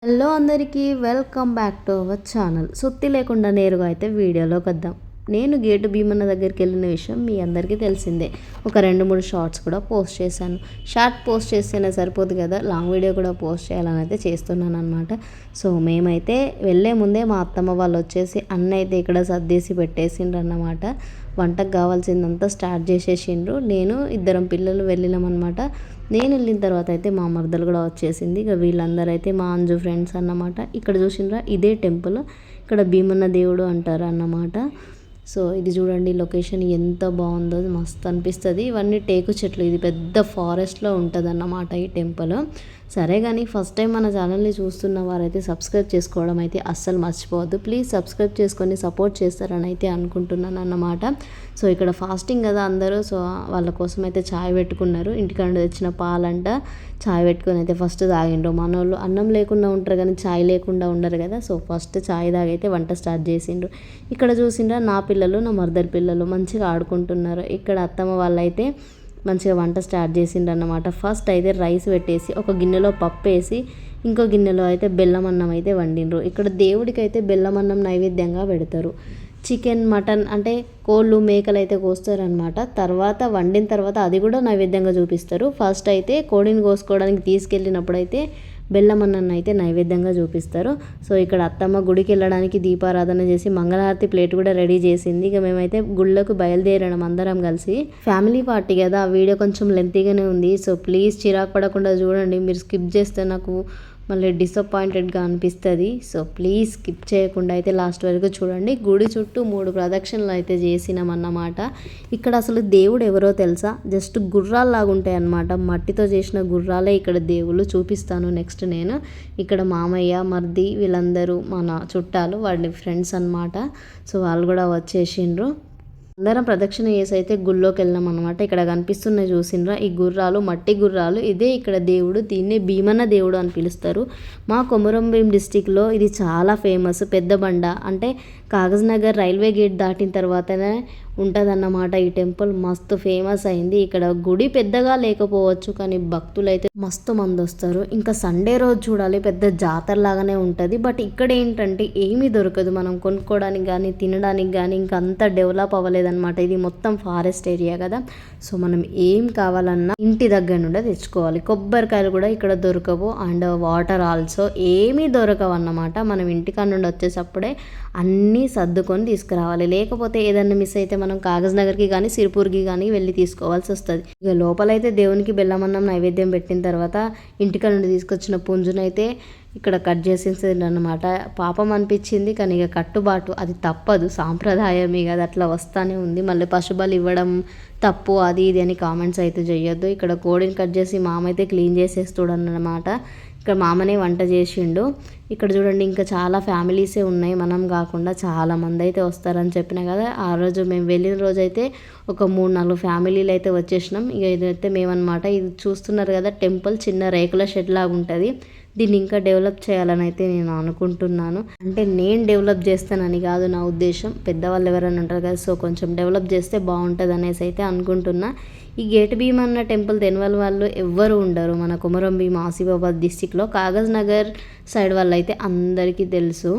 Hello అందరికీ welcome back to our channel. సుత్తి లేకుండా నేరుగా అయితే వీడియోలోకి వద్దాం. నేను గేటు భీమన్న దగ్గరికి వెళ్ళిన విషయం మీ అందరికీ తెలిసిందే. ఒక 2-3 షార్ట్స్ కూడా పోస్ట్ చేశాను. షార్ట్ పోస్ట్ చేస్తేనే సరిపోదు కదా, లాంగ్ వీడియో కూడా పోస్ట్ చేయాలని అయితే చేస్తున్నాను అనమాట. సో మేమైతే వెళ్ళే ముందే మా అత్తమ్మ వాళ్ళు వచ్చేసి అన్న అయితే ఇక్కడ సర్దేసి పెట్టేసిండ్రు అన్నమాట. వంటకు కావాల్సిందంతా స్టార్ట్ చేసేసిండ్రు. నేను ఇద్దరం పిల్లలు వెళ్ళినామన్నమాట. నేను వెళ్ళిన తర్వాత అయితే మా మరదలు కూడా వచ్చేసింది. ఇక వీళ్ళందరూ అయితే మా అంజు ఫ్రెండ్స్ అన్నమాట. ఇక్కడ చూసిండ్రా, ఇదే టెంపుల్. ఇక్కడ భీమన్న దేవుడు అంటారు అన్నమాట. సో ఇది చూడండి, లొకేషన్ ఎంత బాగుందో, మస్తు అనిపిస్తుంది. ఇవన్నీ టేకు చెట్లు, ఇది పెద్ద ఫారెస్ట్లో ఉంటుంది అన్నమాట ఈ టెంపుల్. సరే కానీ ఫస్ట్ టైం మన ఛానల్ని చూస్తున్న వారైతే సబ్స్క్రైబ్ చేసుకోవడం అయితే అస్సలు మర్చిపోవద్దు. ప్లీజ్ సబ్స్క్రైబ్ చేసుకొని సపోర్ట్ చేస్తారని అయితే అనుకుంటున్నాను అన్నమాట. సో ఇక్కడ ఫాస్టింగ్ కదా అందరూ, సో వాళ్ళ కోసం అయితే ఛాయ్ పెట్టుకున్నారు. ఇంటికాడ తెచ్చిన పాలంట ఛాయ్ పెట్టుకొని అయితే ఫస్ట్ తాగిండ్రు. మనోళ్ళు అన్నం లేకుండా ఉంటారు కానీ ఛాయ్ లేకుండా ఉండరు కదా. సో ఫస్ట్ ఛాయ్ తాగైతే వంట స్టార్ట్ చేసిండ్రు. ఇక్కడ చూసిండ్రా, నా పిల్లలు నా మర్దర్ పిల్లలు మంచిగా ఆడుకుంటున్నారు. ఇక్కడ అత్తమ్మ వాళ్ళైతే మంచిగా వంట స్టార్ట్ చేసిండ్రు అన్నమాట. ఫస్ట్ అయితే రైస్ పెట్టేసి ఒక గిన్నెలో పప్పు వేసి ఇంకో గిన్నెలో అయితే బెల్లం అన్నం అయితే వండిండ్రు. ఇక్కడ దేవుడికి అయితే బెల్లం అన్నం నైవేద్యంగా పెడతారు. చికెన్ మటన్ అంటే కోళ్ళు మేకలు అయితే కోస్తారనమాట. తర్వాత వండిన తర్వాత అది కూడా నైవేద్యంగా చూపిస్తారు. ఫస్ట్ అయితే కోడిని కోసుకోవడానికి తీసుకెళ్ళినప్పుడు అయితే బెల్లం అన్నం అయితే నైవేద్యంగా చూపిస్తారు. సో ఇక్కడ అత్తమ్మ గుడికి వెళ్ళడానికి దీపారాధన చేసి మంగళహారతి ప్లేట్ కూడా రెడీ చేసింది. ఇక మేమైతే గుళ్ళకు బయలుదేరడం అందరం కలిసి. ఫ్యామిలీ పార్టీ కదా, ఆ వీడియో కొంచెం లెంతీగానే ఉంది. సో ప్లీజ్ చిరాకు పడకుండా చూడండి. మీరు స్కిప్ చేస్తే నాకు మళ్ళీ డిసప్పాయింటెడ్గా అనిపిస్తుంది. సో ప్లీజ్ స్కిప్ చేయకుండా అయితే లాస్ట్ వరకు చూడండి. గుడి చుట్టూ 3 ప్రదక్షిణలు అయితే చేసినామన్నమాట. ఇక్కడ అసలు దేవుడు ఎవరో తెలుసా, జస్ట్ గుర్రాల్లాగా ఉంటాయి అన్నమాట. మట్టితో చేసిన గుర్రాలే ఇక్కడ దేవుళ్ళు. చూపిస్తాను నెక్స్ట్ నేను. ఇక్కడ మామయ్య మర్ది వీళ్ళందరూ మన చుట్టాలు, వాళ్ళ ఫ్రెండ్స్ అన్నమాట. సో వాళ్ళు కూడా వచ్చేసిండ్రు. అందరం ప్రదక్షిణ చేసి అయితే గుళ్ళోకి వెళ్ళాం అనమాట. ఇక్కడ కనిపిస్తున్నాయి చూసిండ్రా, ఈ గుర్రాలు మట్టి గుర్రాలు. ఇదే ఇక్కడ దేవుడు, దీన్నే భీమన్న దేవుడు అని పిలుస్తారు. మా కొమరంభీం డిస్టిక్లో ఇది చాలా ఫేమస్. పెద్ద బండ అంటే కాగజ్నగర్ రైల్వే గేట్ దాటిన తర్వాతనే ఉంటుందన్నమాట ఈ టెంపుల్. మస్తు ఫేమస్ అయింది. ఇక్కడ గుడి పెద్దగా లేకపోవచ్చు కానీ భక్తులు అయితే మస్తు మంది వస్తారు. ఇంకా సండే రోజు చూడాలి, పెద్ద జాతర లాగానే ఉంటుంది. బట్ ఇక్కడ ఏంటంటే ఏమీ దొరకదు మనం కొనుక్కోవడానికి కానీ తినడానికి కానీ. ఇంకా అంత డెవలప్ అవ్వలేదన్నమాట. ఇది మొత్తం ఫారెస్ట్ ఏరియా కదా. సో మనం ఏం కావాలన్నా ఇంటి దగ్గర నుండే తెచ్చుకోవాలి. కొబ్బరికాయలు కూడా ఇక్కడ దొరకవు. అండ్ వాటర్ ఆల్సో ఏమీ దొరకవు అన్నమాట. మనం ఇంటికాడ నుండి వచ్చేటప్పుడే అన్నీ సర్దుకొని తీసుకురావాలి. లేకపోతే ఏదన్నా మిస్ అయితే మనం కాగజ్నగర్కి కానీ సిరిపూర్కి కానీ వెళ్ళి తీసుకోవాల్సి వస్తుంది. ఇక లోపలైతే దేవునికి బెల్లమన్నం నైవేద్యం పెట్టిన తర్వాత ఇంటికాడ నుండి తీసుకొచ్చిన పుంజునైతే ఇక్కడ కట్ చేసేసింది అన్నమాట. పాపం అనిపించింది కానీ ఇక కట్టుబాటు, అది తప్పదు, సాంప్రదాయం ఇక అది అట్లా వస్తానే ఉంది. మళ్ళీ పశుబలి ఇవ్వడం తప్పు అది ఇది అని కామెంట్స్ అయితే చేయొద్దు. ఇక్కడ కోడిని కట్ చేసి మామ అయితే క్లీన్ చేసేస్తాడన్నమాట. ఇక్కడ మామనే వంట చేసిండు. ఇక్కడ చూడండి, ఇంకా చాలా ఫ్యామిలీసే ఉన్నాయి, మనం కాకుండా చాలామంది అయితే వస్తారని చెప్పిన కదా. ఆ రోజు మేము వెళ్ళిన రోజు అయితే ఒక 3-4 ఫ్యామిలీలు అయితే వచ్చేసినాం. ఇక ఇదైతే మేమన్నమాట. ఇది చూస్తున్నారు కదా, టెంపుల్ చిన్న రేకుల షెడ్ లాగా ఉంటుంది. దీన్ని ఇంకా డెవలప్ చేయాలని అయితే నేను అనుకుంటున్నాను. అంటే నేను డెవలప్ చేస్తానని కాదు నా ఉద్దేశం, పెద్దవాళ్ళు ఎవరైనా ఉంటారు కదా, సో కొంచెం డెవలప్ చేస్తే బాగుంటుంది అనేసి అయితే అనుకుంటున్నా. ఈ గేట్ భీమన్న టెంపుల్ తెనవల్ వాళ్ళు ఎవ్వరు ఉండరు మన కొమరంభీం ఆసిఫాబాద్ డిస్టిక్లో. కాగజ్నగర్ సైడ్ వాళ్ళు అయితే అందరికీ తెలుసు.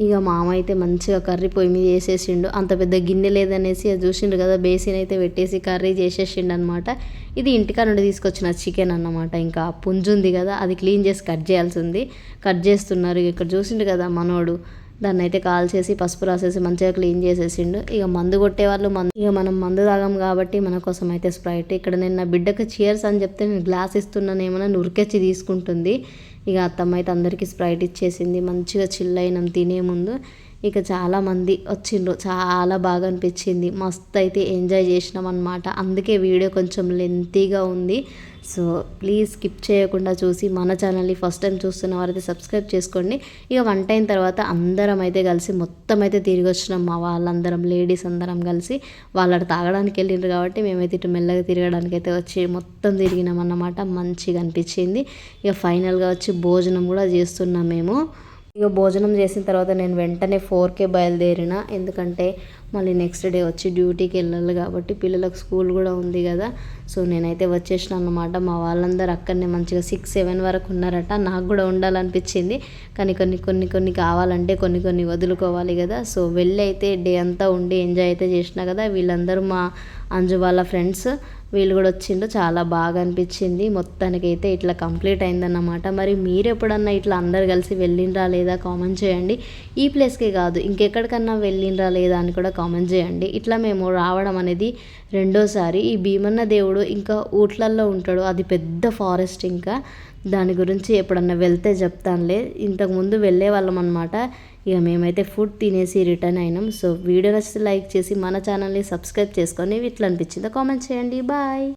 ఇక మామ అయితే మంచిగా కర్రీ పొయ్యి మీద వేసేసిండు. అంత పెద్ద గిన్నె లేదనేసి అది చూసిండు కదా, బేసిన్ అయితే పెట్టేసి కర్రీ చేసేసిండు అనమాట. ఇది ఇంటికా నుండి తీసుకొచ్చిన చికెన్ అన్నమాట. ఇంకా పుంజుంది కదా, అది క్లీన్ చేసి కట్ చేయాల్సి ఉంది. కట్ చేస్తున్నారు. ఇక్కడ చూసిండు కదా మనోడు, దాన్ని అయితే కాల్ చేసి పసుపు రాసేసి మంచిగా క్లీన్ చేసేసిండు. ఇక మందు కొట్టే వాళ్ళు ఇక మనం మందు తాగాం కాబట్టి మన కోసం అయితే స్ప్రైట్. ఇక్కడ నేను నా బిడ్డకు చీర్స్ అని చెప్తే నేను గ్లాస్ ఇస్తున్నానేమో ఉరికెచ్చి తీసుకుంటుంది. ఇక అత్తమ్మ అయితే అందరికీ స్ప్రైట్ ఇచ్చేసింది. మంచిగా చిల్ అయినాం తినే ముందు. ఇక చాలామంది వచ్చిండ్రు, చాలా బాగా అనిపించింది. మస్తు అయితే ఎంజాయ్ చేసినాం అనమాట. అందుకే వీడియో కొంచెం లెంతీగా ఉంది. సో ప్లీజ్ స్కిప్ చేయకుండా చూసి మన ఛానల్ని ఫస్ట్ టైం చూస్తున్న వారైతే సబ్స్క్రైబ్ చేసుకోండి. ఇక వంట అయిన తర్వాత అందరం అయితే కలిసి మొత్తం అయితే తిరిగి వచ్చినాం. మా వాళ్ళందరం లేడీస్ అందరం కలిసి వాళ్ళ తాగడానికి వెళ్ళిండ్రు కాబట్టి మేమైతే ఇటు మెల్లగా తిరగడానికి అయితే వచ్చి మొత్తం తిరిగినాం అన్నమాట. మంచిగా అనిపించింది. ఇక ఫైనల్గా వచ్చి భోజనం కూడా చేస్తున్నాం మేము. ఇక భోజనం చేసిన తర్వాత నేను వెంటనే 4కే బయలుదేరిన, ఎందుకంటే మళ్ళీ నెక్స్ట్ డే వచ్చి డ్యూటీకి వెళ్ళాలి కాబట్టి పిల్లలకు స్కూల్ కూడా ఉంది కదా. సో నేనైతే వచ్చేసిన అన్నమాట. మా వాళ్ళందరూ అక్కడనే మంచిగా 6-7 వరకు ఉన్నారట. నాకు కూడా ఉండాలనిపించింది, కానీ కొన్ని కావాలంటే కొన్ని వదులుకోవాలి కదా. సో వెళ్ళి అయితే డే అంతా ఉండి ఎంజాయ్ అయితే చేసిన కదా. వీళ్ళందరూ మా అంజు వాళ్ళ ఫ్రెండ్స్, వీళ్ళు కూడా వచ్చిండు. చాలా బాగా అనిపించింది. మొత్తానికైతే ఇట్లా కంప్లీట్ అయిందన్నమాట. మరి మీరు ఎప్పుడన్నా ఇట్లా అందరు కలిసి వెళ్ళిండ్రా లేదా కామెంట్ చేయండి. ఈ ప్లేస్కే కాదు ఇంకెక్కడికన్నా వెళ్ళిండ్రా లేదా అని కూడా కామెంట్ చేయండి. ఇట్లా మేము రావడం అనేది రెండోసారి. ఈ భీమన్న దేవుడు ఇంకా ఊట్లల్లో ఉంటాడు, అది పెద్ద ఫారెస్ట్. ఇంకా దాని గురించి ఎప్పుడన్నా వెళ్తే చెప్తానులే. ఇంతకుముందు వెళ్ళే వాళ్ళం అనమాట. ఇక మేమైతే ఫుడ్ తినేసి రిటర్న్ అయినాం. సో వీడియో నచ్చితే లైక్ చేసి మన ఛానల్ని సబ్స్క్రైబ్ చేసుకొని ఇట్లా అనిపించిందో కామెంట్ చేయండి. బాయ్.